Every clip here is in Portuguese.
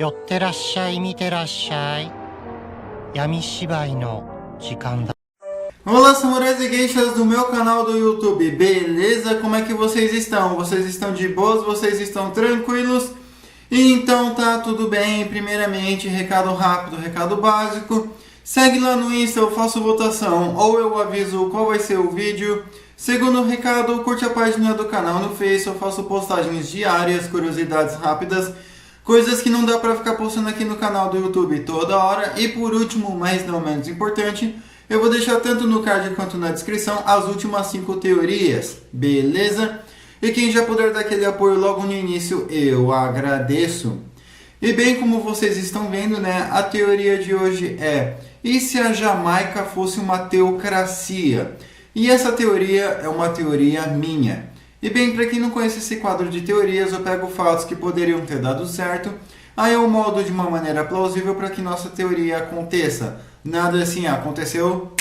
寄ってらっしゃい、見てらっしゃい。闇芝居の時間だ。 Olá, samurais e geishas do meu canal do YouTube, beleza? Como é que vocês estão? Vocês estão de boas? Vocês estão tranquilos? Então tá tudo bem. Primeiramente, recado rápido, recado básico. Segue lá no Insta, eu faço votação ou eu aviso qual vai ser o vídeo. Segundo recado, curte a página do canal no Face, eu faço postagens diárias, curiosidades rápidas, coisas que não dá pra ficar postando aqui no canal do YouTube toda hora. E por último, mas não menos importante, eu vou deixar tanto no card quanto na descrição as últimas 5 teorias, beleza? E quem já puder dar aquele apoio logo no início, eu agradeço. E bem, como vocês estão vendo, né, a teoria de hoje é: e se a Jamaica fosse uma teocracia? E essa teoria é uma teoria minha. E bem, para quem não conhece esse quadro de teorias, eu pego fatos que poderiam ter dado certo, aí eu moldo de uma maneira plausível para que nossa teoria aconteça. Nada assim, aconteceu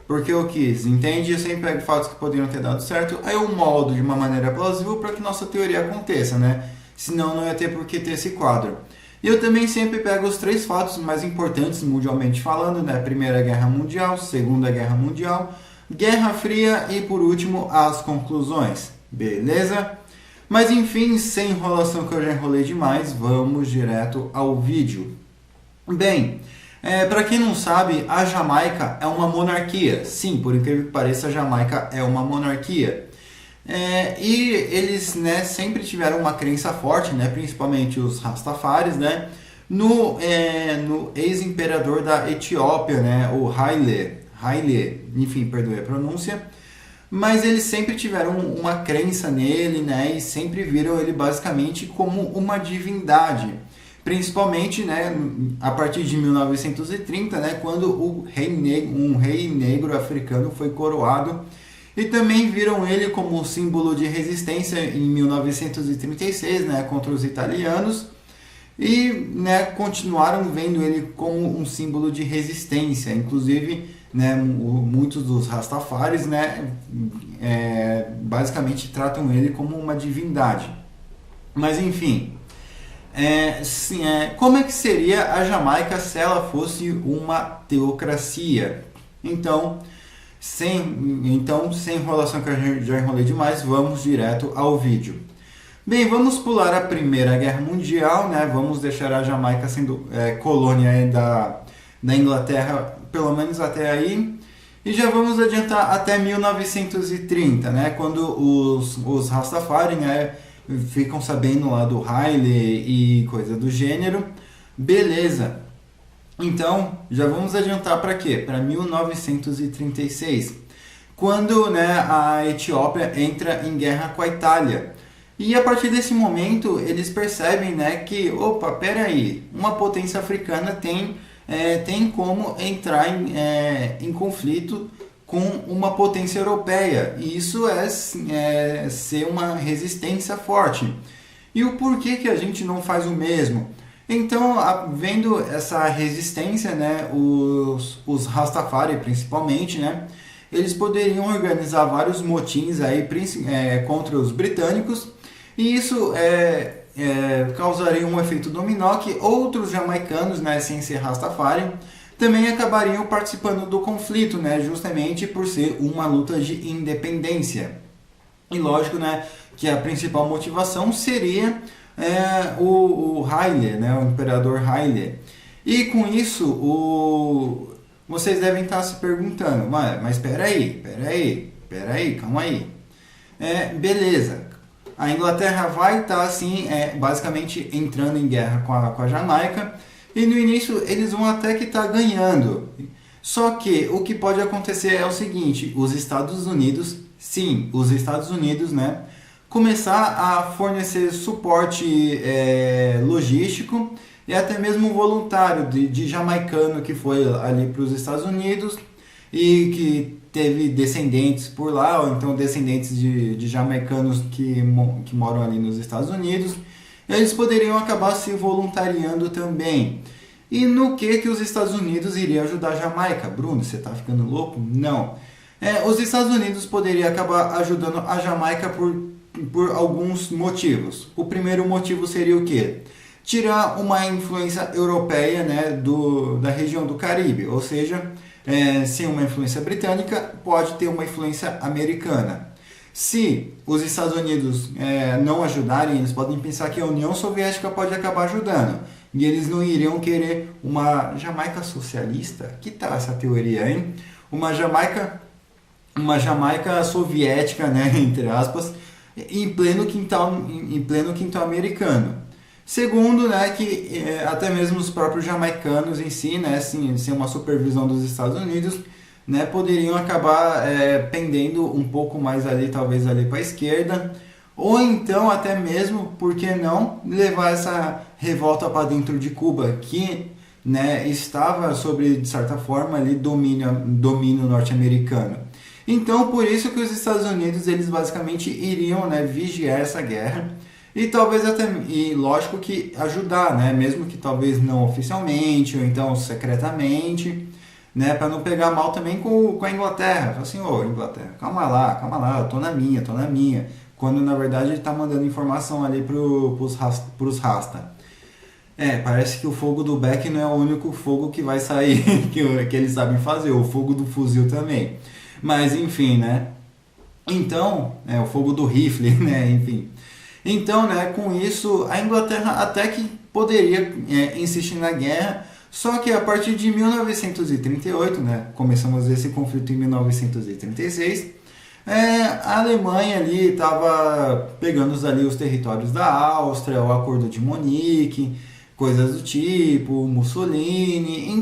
porque eu quis, entende? Eu sempre pego fatos que poderiam ter dado certo, aí eu moldo de uma maneira plausível para que nossa teoria aconteça, né? Senão não ia ter por que ter esse quadro. E eu também sempre pego os 3 fatos mais importantes mundialmente falando, né? Primeira Guerra Mundial, Segunda Guerra Mundial, Guerra Fria e por último as conclusões, beleza? Mas enfim, sem enrolação que eu já enrolei demais, vamos direto ao vídeo. Bem, para quem não sabe, a Jamaica é uma monarquia. Sim, por incrível que pareça, a Jamaica é uma monarquia. E eles, né, sempre tiveram uma crença forte, né, principalmente os Rastafaris, né, no ex-imperador da Etiópia, né, o Haile, enfim, perdoe a pronúncia. Mas eles sempre tiveram uma crença nele, né, e sempre viram ele basicamente como uma divindade. Principalmente, né, a partir de 1930, né, quando um rei negro africano foi coroado. E também viram ele como símbolo de resistência em 1936, né, contra os italianos. E, né, continuaram vendo ele como um símbolo de resistência. Inclusive, né, muitos dos Rastafaris, né, basicamente tratam ele como uma divindade. Mas enfim, como é que seria a Jamaica se ela fosse uma teocracia? Então, sem enrolação, que eu já enrolei demais, vamos direto ao vídeo. Bem, vamos pular a Primeira Guerra Mundial, né? Vamos deixar a Jamaica sendo colônia da Inglaterra, pelo menos até aí. E já vamos adiantar até 1930, né? Quando os Rastafari, né, ficam sabendo lá do Haile e coisa do gênero. Beleza. Então, já vamos adiantar para quê? Para 1936, quando, né, a Etiópia entra em guerra com a Itália. E a partir desse momento, eles percebem, né, que, opa, peraí, uma potência africana tem como entrar em conflito com uma potência europeia. E isso é ser uma resistência forte. E o porquê que a gente não faz o mesmo? Então, vendo essa resistência, né, os Rastafari principalmente, né, eles poderiam organizar vários motins aí, contra os britânicos, e isso causaria um efeito dominó que outros jamaicanos, né, sem ser Rastafari, também acabariam participando do conflito, né, justamente por ser uma luta de independência. E lógico, né, que a principal motivação seria o Haile, né, o imperador Haile. E com isso, vocês devem estar se perguntando, mas peraí, calma aí. Beleza, a Inglaterra vai estar assim, basicamente entrando em guerra com a Jamaica, e no início eles vão até que estar ganhando. Só que o que pode acontecer é o seguinte: os Estados Unidos, né, começar a fornecer suporte logístico e até mesmo voluntário de jamaicano que foi ali para os Estados Unidos e que teve descendentes por lá, ou então descendentes de jamaicanos que moram ali nos Estados Unidos. Eles poderiam acabar se voluntariando também. E no que os Estados Unidos iriam ajudar a Jamaica? Bruno, você está ficando louco? Não. Os Estados Unidos poderiam acabar ajudando a Jamaica por alguns motivos. O primeiro motivo seria o quê? tirar uma influência europeia, né, da região do Caribe, ou seja, sem uma influência britânica, pode ter uma influência americana. Se os Estados Unidos não ajudarem, eles podem pensar que a União Soviética pode acabar ajudando. E eles não iriam querer uma Jamaica socialista? Que tal essa teoria, hein? Uma Jamaica soviética, né, entre aspas, em pleno quintal americano. Segundo, né, que até mesmo os próprios jamaicanos em si, né, sem uma supervisão dos Estados Unidos, né, poderiam acabar pendendo um pouco mais ali, talvez ali para a esquerda, ou então até mesmo, por que não, levar essa revolta para dentro de Cuba, que, né, estava sobre, de certa forma, ali domínio norte-americano. Então, por isso que os Estados Unidos, eles basicamente iriam, né, vigiar essa guerra e talvez até, e lógico que ajudar, né, mesmo que talvez não oficialmente ou então secretamente, né, para não pegar mal também com a Inglaterra. Fala assim, ô Inglaterra, calma lá, eu tô na minha. Quando na verdade ele está mandando informação ali pros rasta. Parece que o fogo do Beck não é o único fogo que vai sair, que eles sabem fazer, o fogo do fuzil também. Mas enfim, né? Então, o fogo do rifle, né? Enfim. Então, né, com isso, a Inglaterra até que poderia insistir na guerra, só que a partir de 1938, né, começamos esse conflito em 1936, a Alemanha ali estava pegando ali os territórios da Áustria, o Acordo de Munique, coisas do tipo, Mussolini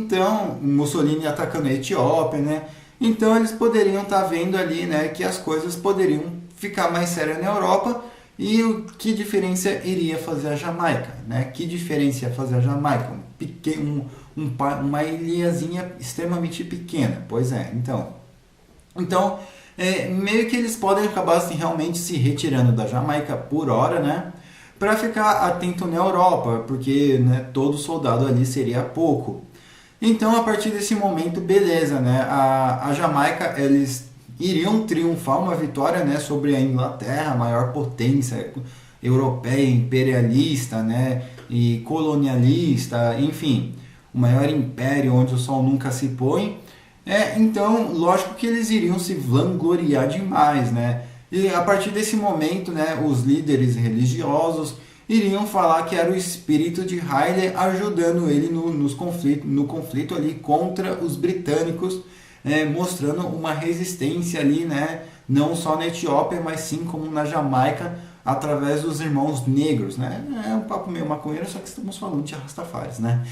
atacando a Etiópia, né? Então eles poderiam estar vendo ali, né, que as coisas poderiam ficar mais sérias na Europa e que diferença iria fazer a Jamaica, né? Que diferença ia fazer a Jamaica? Uma ilhazinha extremamente pequena, pois é, então meio que eles podem acabar assim, realmente se retirando da Jamaica por hora, né? Para ficar atento na Europa, porque, né, todo soldado ali seria pouco. Então, a partir desse momento, beleza, né? A Jamaica, eles iriam triunfar uma vitória, né, sobre a Inglaterra, a maior potência europeia, imperialista, né, e colonialista, enfim, o maior império onde o sol nunca se põe. Então, lógico que eles iriam se vangloriar demais, né? E a partir desse momento, né, os líderes religiosos iriam falar que era o espírito de Haile ajudando ele no conflito ali contra os britânicos, mostrando uma resistência ali, né, não só na Etiópia, mas sim como na Jamaica, através dos irmãos negros, né? É um papo meio maconheiro, só que estamos falando de Rastafaris, né?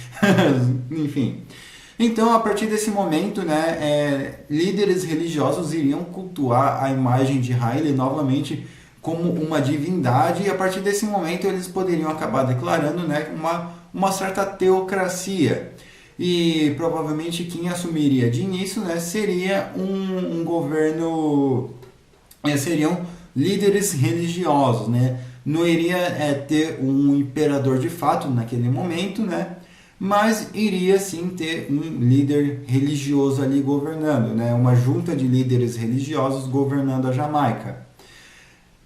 Enfim. Então, a partir desse momento, né, líderes religiosos iriam cultuar a imagem de Haile novamente como uma divindade, e a partir desse momento eles poderiam acabar declarando, né, uma certa teocracia. E provavelmente quem assumiria de início, né, seria um governo, seriam líderes religiosos, né? Não iria ter um imperador de fato naquele momento, né? Mas iria sim ter um líder religioso ali governando, né? Uma junta de líderes religiosos governando a Jamaica.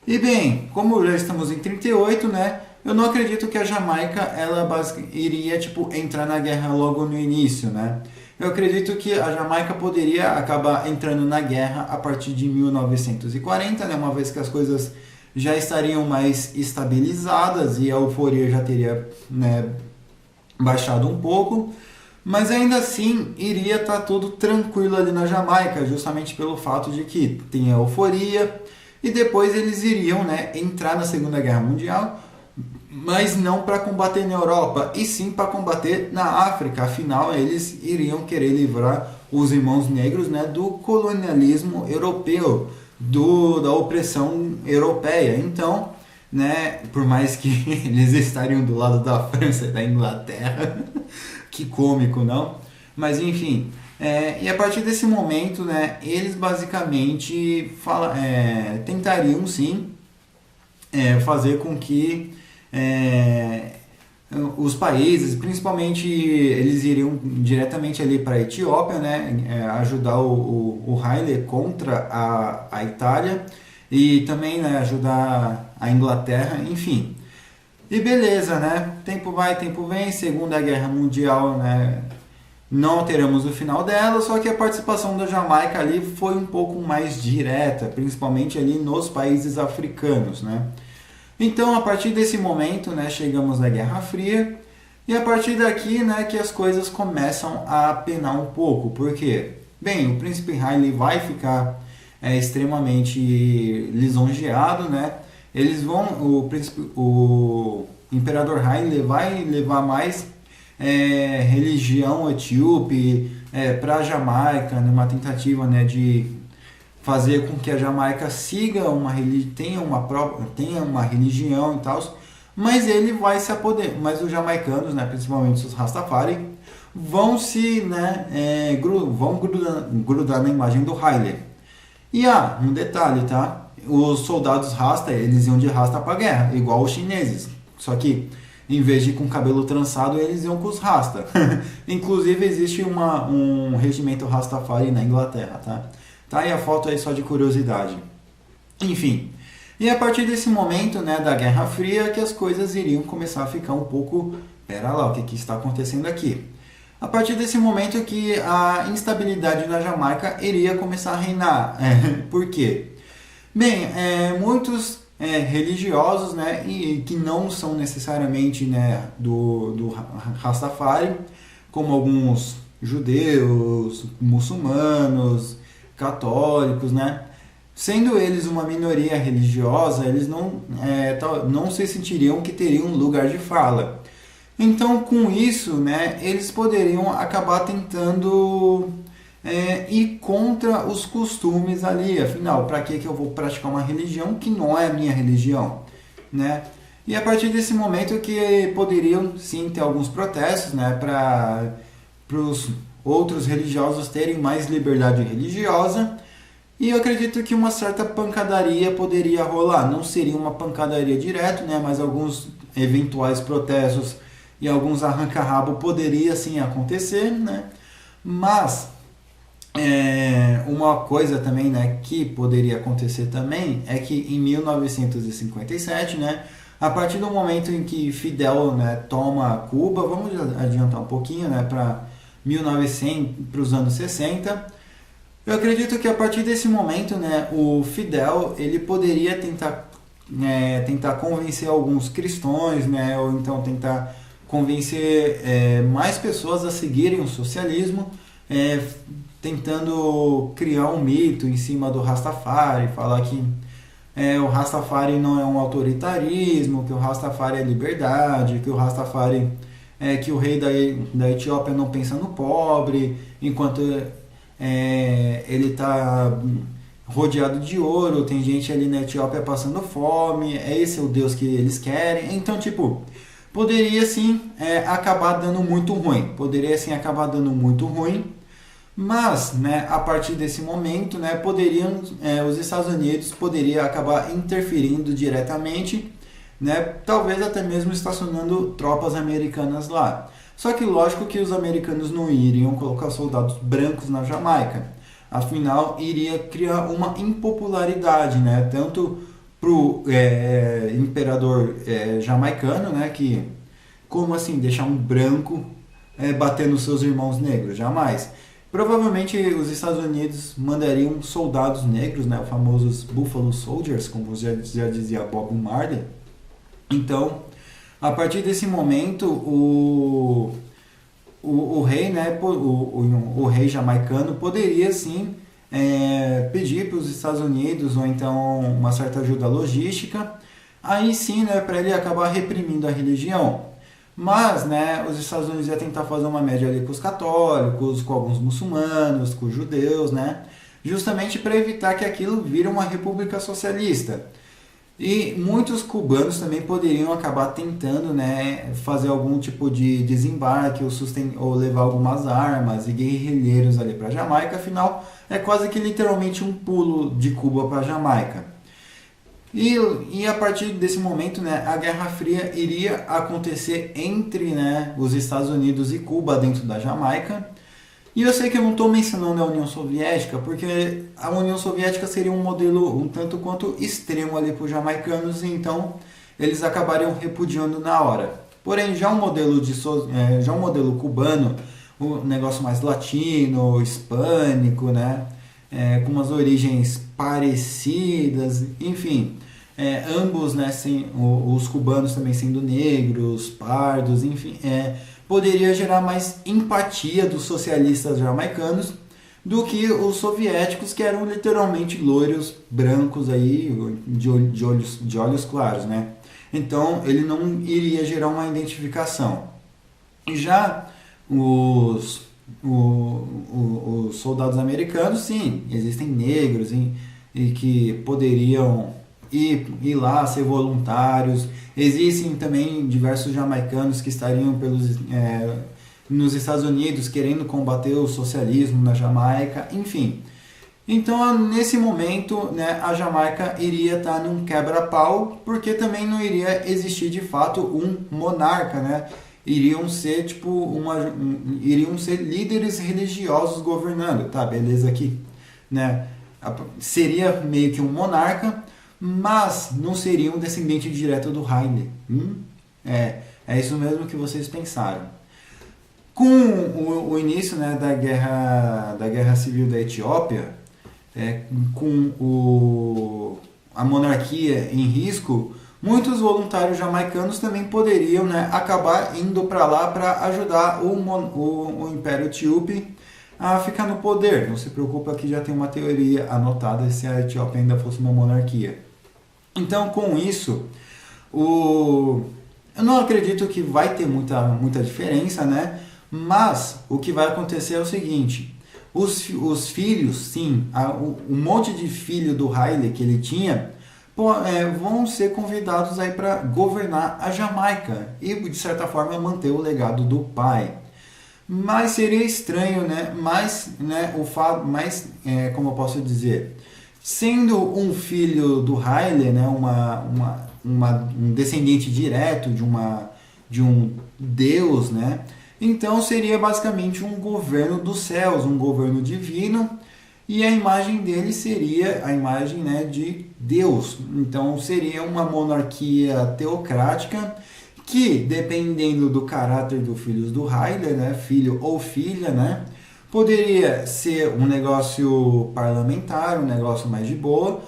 E bem, como já estamos em 38, né? Eu não acredito que a Jamaica ela iria entrar na guerra logo no início, né? Eu acredito que a Jamaica poderia acabar entrando na guerra a partir de 1940, né? Uma vez que as coisas já estariam mais estabilizadas e a euforia já teria, né, baixado um pouco, mas ainda assim iria estar tudo tranquilo ali na Jamaica, justamente pelo fato de que tem a euforia, e depois eles iriam, né, entrar na Segunda Guerra Mundial, mas não para combater na Europa, e sim para combater na África. Afinal, eles iriam querer livrar os irmãos negros, né, do colonialismo europeu, da opressão europeia. Então, né, por mais que eles estariam do lado da França e da Inglaterra, que cômico, não? Mas enfim, e a partir desse momento, né, eles basicamente tentariam sim fazer com que os países, principalmente eles iriam diretamente ali para a Etiópia, né, ajudar o Haile contra a Itália, e também, né, ajudar a Inglaterra, enfim. E beleza, né? Tempo vai, tempo vem, Segunda Guerra Mundial, né? Não teremos o final dela, só que a participação da Jamaica ali foi um pouco mais direta, principalmente ali nos países africanos, né? Então, a partir desse momento, né, chegamos à Guerra Fria, e a partir daqui, né, que as coisas começam a penar um pouco. Por quê? Bem, o príncipe Haile vai ficar extremamente lisonjeado, né? O imperador Haile vai levar mais religião etíope para a Jamaica, numa tentativa, né, de fazer com que a Jamaica siga tenha uma religião e tal, mas ele vai se apoderar, mas os jamaicanos, né, principalmente os Rastafari, vão grudar na imagem do Haile. E um detalhe, tá? Os soldados Rasta, eles iam de Rasta pra guerra, igual os chineses, só que em vez de ir com cabelo trançado, eles iam com os Rasta. Inclusive existe um regimento Rastafari na Inglaterra, tá? Tá aí a foto aí só de curiosidade. Enfim, e a partir desse momento, né, da Guerra Fria, que as coisas iriam começar a ficar um pouco... Pera lá, o que está acontecendo aqui? A partir desse momento que a instabilidade na Jamaica iria começar a reinar. Por quê? Bem, muitos religiosos, né, e que não são necessariamente, né, do Rastafari, como alguns judeus, muçulmanos, católicos, né? Sendo eles uma minoria religiosa, eles não se sentiriam que teriam um lugar de fala. Então, com isso, né, eles poderiam acabar tentando ir contra os costumes ali. Afinal, para que eu vou praticar uma religião que não é a minha religião, né? E a partir desse momento que poderiam sim ter alguns protestos, né, para os outros religiosos terem mais liberdade religiosa, e eu acredito que uma certa pancadaria poderia rolar. Não seria uma pancadaria direto, né, mas alguns eventuais protestos e alguns arranca-rabo poderia sim acontecer, né? Mas uma coisa também, né, que poderia acontecer também é que em 1957, né, a partir do momento em que Fidel, né, toma Cuba, vamos adiantar um pouquinho, né, para 1900, para os anos 60, eu acredito que a partir desse momento, né, o Fidel ele poderia tentar convencer alguns cristãos, né, ou então tentar convencer mais pessoas a seguirem o socialismo, tentando criar um mito em cima do Rastafari, falar que o Rastafari não é um autoritarismo, que o Rastafari é liberdade, que o Rastafari que o rei da Etiópia não pensa no pobre, enquanto ele está rodeado de ouro, tem gente ali na Etiópia passando fome, esse é o Deus que eles querem. Então, tipo, poderia sim acabar dando muito ruim, mas, né, a partir desse momento, né, os Estados Unidos poderiam acabar interferindo diretamente, né, talvez até mesmo estacionando tropas americanas lá. Só que lógico que os americanos não iriam colocar soldados brancos na Jamaica, afinal iria criar uma impopularidade, né, tanto para o imperador jamaicano, né, que como assim deixar um branco bater nos seus irmãos negros? Jamais. Provavelmente os Estados Unidos mandariam soldados negros, né, os famosos Buffalo Soldiers, como já dizia Bob Marley. Então, a partir desse momento, o rei, né, o rei jamaicano poderia sim pedir para os Estados Unidos ou então uma certa ajuda logística, aí sim, né, para ele acabar reprimindo a religião. Mas, né, os Estados Unidos iam tentar fazer uma média ali com os católicos, com alguns muçulmanos, com os judeus, né, justamente para evitar que aquilo vire uma república socialista. E muitos cubanos também poderiam acabar tentando, né, fazer algum tipo de desembarque ou levar algumas armas e guerrilheiros ali para a Jamaica. Afinal, é quase que literalmente um pulo de Cuba para a Jamaica. E a partir desse momento, né, a Guerra Fria iria acontecer entre, né, os Estados Unidos e Cuba dentro da Jamaica. E eu sei que eu não estou mencionando a União Soviética, porque a União Soviética seria um modelo um tanto quanto extremo ali para os jamaicanos, então eles acabariam repudiando na hora. Porém, já um modelo cubano, um negócio mais latino, hispânico, né? Com umas origens parecidas, enfim, ambos, né, os cubanos também sendo negros, pardos, enfim, poderia gerar mais empatia dos socialistas jamaicanos do que os soviéticos, que eram literalmente loiros, brancos aí, de olhos claros, né? Então ele não iria gerar uma identificação. Já os soldados americanos, sim, existem negros e que poderiam ir lá ser voluntários. Existem também diversos jamaicanos que estariam nos Estados Unidos querendo combater o socialismo na Jamaica, enfim. Então, nesse momento, né, a Jamaica iria estar num quebra-pau, porque também não iria existir de fato um monarca, né? Iriam ser iriam ser líderes religiosos governando, tá? Beleza aqui, né? Seria meio que um monarca, mas não seria um descendente direto do Haile. É isso mesmo que vocês pensaram. Com o início, né, da guerra civil da Etiópia, com a monarquia em risco, muitos voluntários jamaicanos também poderiam, né, acabar indo para lá para ajudar o Império Etíope a ficar no poder. Não se preocupa que já tem uma teoria anotada se a Etiópia ainda fosse uma monarquia. Então, com isso, eu não acredito que vai ter muita diferença, né? Mas o que vai acontecer é o seguinte: os filhos, sim, um monte de filho do Haile que ele tinha, vão ser convidados aí para governar a Jamaica e, de certa forma, manter o legado do pai. Mas seria estranho, né? Como eu posso dizer, sendo um filho do Haile, né? Um descendente direto de um deus, né? Então seria basicamente um governo dos céus, um governo divino, e a imagem dele seria a imagem, né, de Deus. Então seria uma monarquia teocrática que, dependendo do caráter dos filhos do Haile, né, filho ou filha, né, poderia ser um negócio parlamentar, um negócio mais de boa.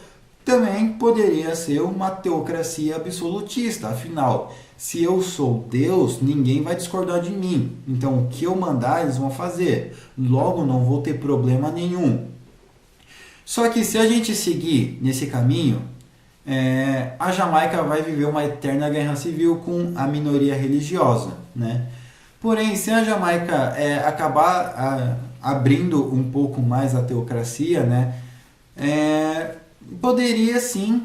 Também poderia ser uma teocracia absolutista. Afinal, se eu sou Deus, ninguém vai discordar de mim. Então, o que eu mandar, eles vão fazer. Logo, não vou ter problema nenhum. Só que se a gente seguir nesse caminho, a Jamaica vai viver uma eterna guerra civil com a minoria religiosa, né? Porém, se a Jamaica acabar abrindo um pouco mais a teocracia, né, poderia sim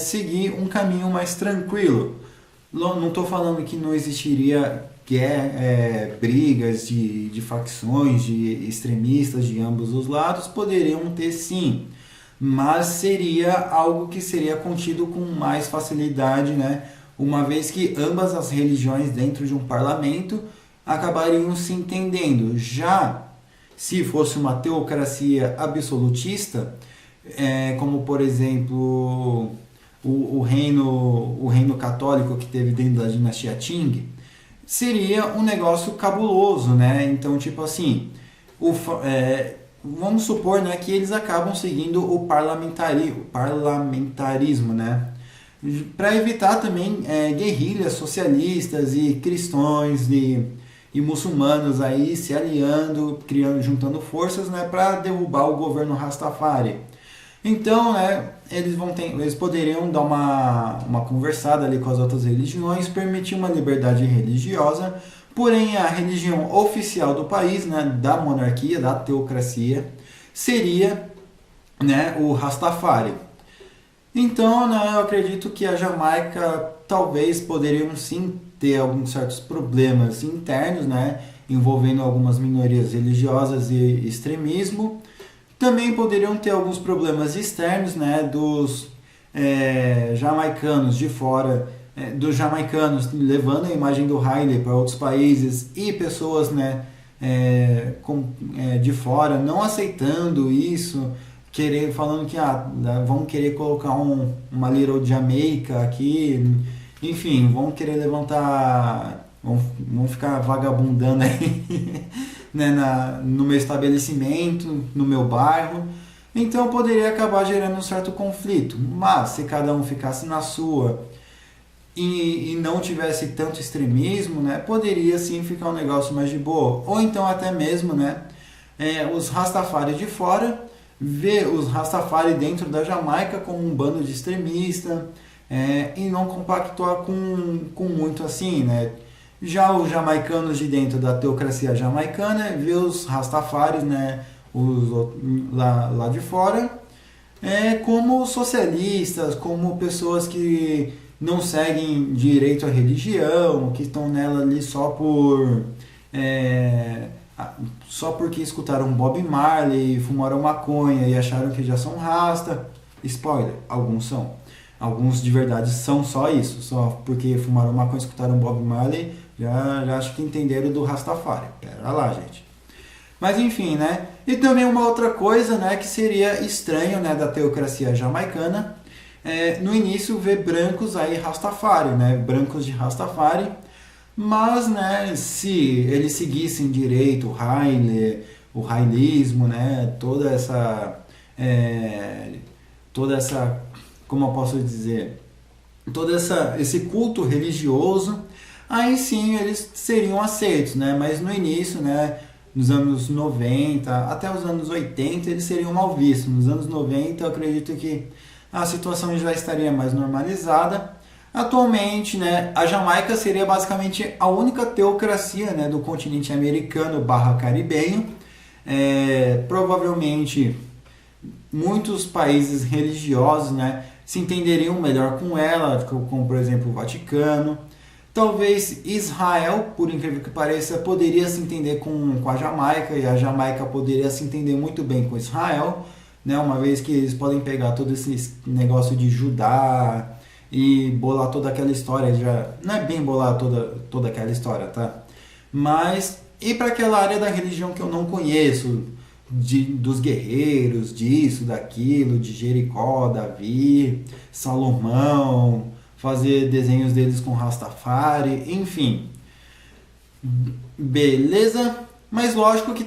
seguir um caminho mais tranquilo. Não estou falando que não existiria brigas de facções, de extremistas de ambos os lados, poderiam ter sim, mas seria algo que seria contido com mais facilidade, né? Uma vez que ambas as religiões dentro de um parlamento acabariam se entendendo. Já se fosse uma teocracia absolutista, como por exemplo o reino católico que teve dentro da dinastia Qing, seria um negócio cabuloso, né? Então, tipo assim, vamos supor, né, que eles acabam seguindo o parlamentarismo, né? Para evitar também guerrilhas socialistas e cristãos e muçulmanos aí se aliando, juntando forças, né, para derrubar o governo Rastafari. Então, né, eles poderiam dar uma conversada ali com as outras religiões, permitir uma liberdade religiosa, porém a religião oficial do país, né, da monarquia, da teocracia, seria, né, o Rastafari. Então, né, eu acredito que a Jamaica talvez poderiam sim ter alguns certos problemas internos, né, envolvendo algumas minorias religiosas e extremismo. Também poderiam ter alguns problemas externos, né, dos jamaicanos de fora, dos jamaicanos levando a imagem do Haile para outros países e pessoas, né, de fora não aceitando isso, falando que vamos querer colocar uma Little Jamaica aqui enfim, vão querer levantar, vão ficar vagabundando aí né, no meu estabelecimento, no meu bairro. Então poderia acabar gerando um certo conflito. Mas se cada um ficasse na sua e não tivesse tanto extremismo, né, poderia sim ficar um negócio mais de boa. Ou então até mesmo, né, os Rastafari de fora, ver os Rastafari dentro da Jamaica como um bando de extremistas, e não compactuar com muito assim, né. Já os jamaicanos de dentro da teocracia jamaicana, ver os Rastafaris, né, lá de fora, como socialistas, como pessoas que não seguem direito à religião, que estão nela ali só porque escutaram Bob Marley, fumaram maconha e acharam que já são rasta. Spoiler, alguns são. Alguns de verdade são só isso, só porque fumaram maconha e escutaram Bob Marley, já acho que entenderam do Rastafari. Pera lá, gente. Mas enfim, né? E também uma outra coisa, né, que seria estranho, né, da teocracia jamaicana, no início ver brancos aí Rastafari, né, brancos de Rastafari, mas, né, se eles seguissem direito o railismo, né, toda essa, como eu posso dizer, esse culto religioso, aí sim eles seriam aceitos, né, mas no início, né, nos anos 90, até os anos 80, eles seriam mal vistos. Nos anos 90, eu acredito que a situação já estaria mais normalizada. Atualmente, né, a Jamaica seria basicamente a única teocracia, né, do continente americano / caribenho. Provavelmente, muitos países religiosos, né, se entenderiam melhor com ela, como por exemplo o Vaticano. Talvez Israel, por incrível que pareça, poderia se entender com a Jamaica, e a Jamaica poderia se entender muito bem com Israel, né? Uma vez que eles podem pegar todo esse negócio de Judá e bolar toda aquela história, já não é bem bolar toda aquela história, tá? Mas ir para aquela área da religião que eu não conheço, dos guerreiros, disso, daquilo, de Jericó, Davi, Salomão, fazer desenhos deles com Rastafari, enfim. Beleza? Mas lógico que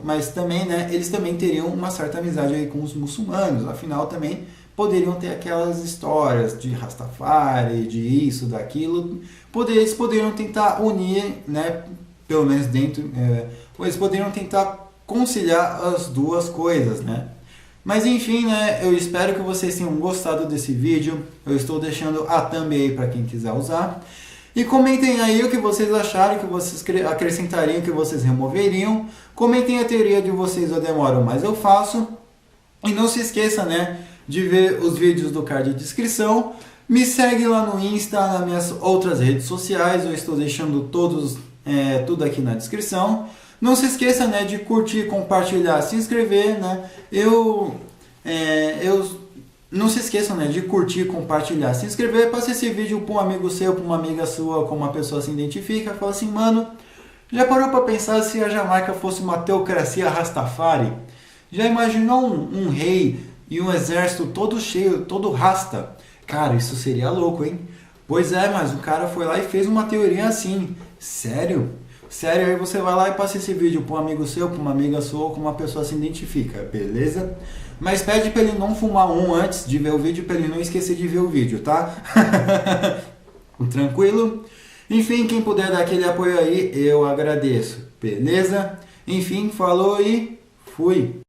mas também, né, eles também teriam uma certa amizade aí com os muçulmanos, afinal também poderiam ter aquelas histórias de Rastafari, de isso, daquilo, eles poderiam tentar unir, né, pelo menos dentro, eles poderiam tentar conciliar as duas coisas, né. Mas enfim, né, eu espero que vocês tenham gostado desse vídeo. Eu estou deixando a thumb aí para quem quiser usar. E comentem aí o que vocês acharam, que vocês acrescentariam, que vocês removeriam. Comentem a teoria de vocês, eu demoro, mas eu faço. E não se esqueça, né, de ver os vídeos do card de descrição. Me segue lá no Insta, nas minhas outras redes sociais. Eu estou deixando tudo aqui na descrição. Não se esqueça, né, de curtir, compartilhar, se inscrever, né? Não se esqueçam, né, de curtir, compartilhar, se inscrever, passe esse vídeo para um amigo seu, para uma amiga sua, como uma pessoa se identifica, fala assim, mano, já parou para pensar se a Jamaica fosse uma teocracia Rastafari? Já imaginou um rei e um exército todo cheio, todo rasta? Cara, isso seria louco, hein? Pois é, mas o cara foi lá e fez uma teoria assim. Sério? Sério, aí você vai lá e passa esse vídeo para um amigo seu, para uma amiga sua, ou como uma pessoa se identifica, beleza? Mas pede para ele não fumar antes de ver o vídeo, para ele não esquecer de ver o vídeo, tá? Tranquilo? Enfim, quem puder dar aquele apoio aí, eu agradeço, beleza? Enfim, falou e fui!